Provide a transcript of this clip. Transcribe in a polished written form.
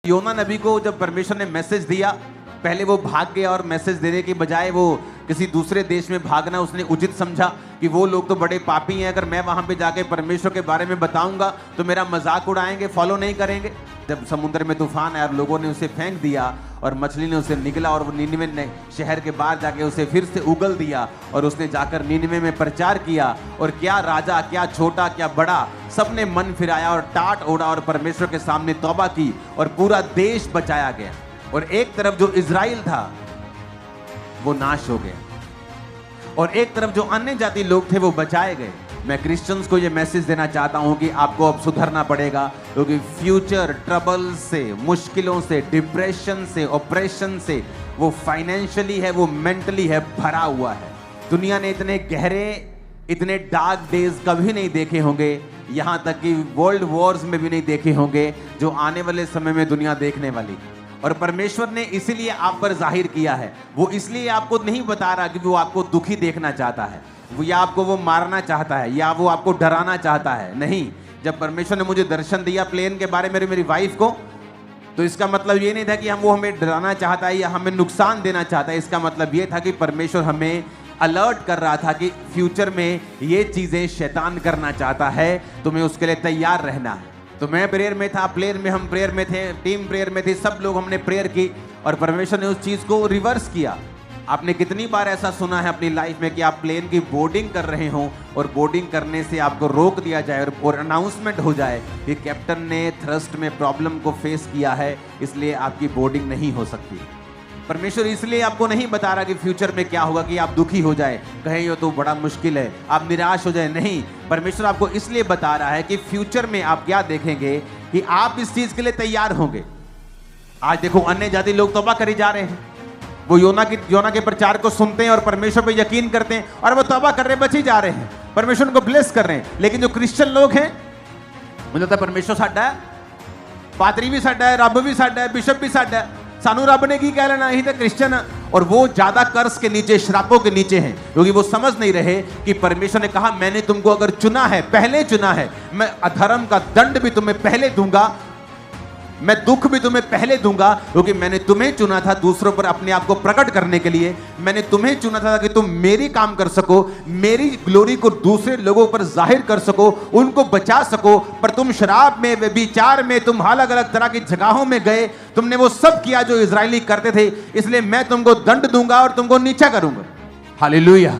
योना नबी को जब परमेश्वर ने मैसेज दिया, पहले वो भाग गया और मैसेज देने के बजाय वो किसी दूसरे देश में भागना उसने उचित समझा कि वो लोग तो बड़े पापी हैं, अगर मैं वहां पे जाके परमेश्वर के बारे में बताऊंगा तो मेरा मजाक उड़ाएंगे, फॉलो नहीं करेंगे। जब समुद्र में तूफान आया और लोगों ने उसे फेंक दिया और मछली ने उसे निगला और वो नीनवे ने शहर के बाहर जाके उसे फिर से उगल दिया और उसने जाकर नीनवे में प्रचार किया और क्या राजा, क्या छोटा, क्या बड़ा, सबने मन फिराया और टाट ओढ़ा और परमेश्वर के सामने तौबा की और पूरा देश बचाया गया। और एक तरफ जो इजराइल था वो नाश हो गया और एक तरफ जो अन्य जाति लोग थे वो बचाए गए। मैं क्रिश्चियंस को ये मैसेज देना चाहता हूं कि आपको अब सुधरना पड़ेगा, क्योंकि फ्यूचर ट्रबल से, मुश्किलों से, डिप्रेशन से, ऑपरेशन से, वो फाइनेंशियली है, वो मेंटली है, भरा हुआ है। दुनिया ने इतने गहरे, इतने डार्क डेज कभी नहीं देखे होंगे, यहां तक कि वर्ल्ड वॉर्स में भी नहीं देखे होंगे जो आने वाले समय में दुनिया देखने वाली। और परमेश्वर ने इसीलिए आप पर जाहिर किया है, वो इसलिए आपको नहीं बता रहा कि वो आपको दुखी देखना चाहता है, वो या आपको वो मारना चाहता है या वो आपको डराना चाहता है। नहीं, जब परमेश्वर ने मुझे दर्शन दिया प्लेन के बारे में मेरी वाइफ को, तो इसका मतलब ये नहीं था कि वो हमें डराना चाहता है या हमें नुकसान देना चाहता है। इसका मतलब ये था कि परमेश्वर हमें अलर्ट कर रहा था कि फ्यूचर में ये चीजें शैतान करना चाहता है, तुम्हें उसके लिए तैयार रहना है। तो मैं प्रेयर में था, प्लेन में हम प्रेयर में थे, टीम प्रेयर में थी, सब लोग हमने प्रेयर की और परमेश्वर ने उस चीज को रिवर्स किया। आपने कितनी बार ऐसा सुना है अपनी लाइफ में कि आप प्लेन की बोर्डिंग कर रहे हो और बोर्डिंग करने से आपको रोक दिया जाए और अनाउंसमेंट हो जाए कि कैप्टन ने थ्रस्ट में प्रॉब्लम को फेस किया है, इसलिए आपकी बोर्डिंग नहीं हो सकती। परमेश्वर इसलिए आपको नहीं बता रहा कि फ्यूचर में क्या होगा कि आप दुखी हो जाए, कहें ये तो बड़ा मुश्किल है, आप निराश हो जाए। नहीं, परमेश्वर आपको इसलिए बता रहा है कि फ्यूचर में आप क्या देखेंगे कि आप इस चीज के लिए तैयार होंगे। आज देखो अन्य जाति लोग तौबा करी जा रहे हैं, वो योना के प्रचार को सुनते हैं और परमेश्वर पे यकीन करते हैं और वो तौबा कर रहे, बची जा रहे हैं, परमेश्वर को ब्लेस कर रहे हैं। लेकिन जो क्रिश्चियन लोग हैं, मुझे लगता है परमेश्वर साडा है, पादरी भी साडा है, रब भी साडा है, बिशप भी साडा है, सानू रब ने की कह लेना, यही तो क्रिश्चियन है। और वो ज्यादा कर्ज के नीचे, श्रापों के नीचे हैं, क्योंकि वो समझ नहीं रहे कि परमेश्वर ने कहा मैंने तुमको अगर चुना है, पहले चुना है, मैं अधर्म का दंड भी तुम्हें पहले दूंगा, मैं दुख भी तुम्हें पहले दूंगा, क्योंकि मैंने तुम्हें चुना था दूसरों पर अपने आप को प्रकट करने के लिए। मैंने तुम्हें चुना था कि तुम मेरी काम कर सको, मेरी ग्लोरी को दूसरे लोगों पर जाहिर कर सको, उनको बचा सको। पर तुम शराब में, व्यभिचार में, तुम अलग अलग तरह की जगहों में गए, तुमने वो सब किया जो इजरायली करते थे, इसलिए मैं तुमको दंड दूंगा और तुमको नीचा करूंगा। हालेलुया।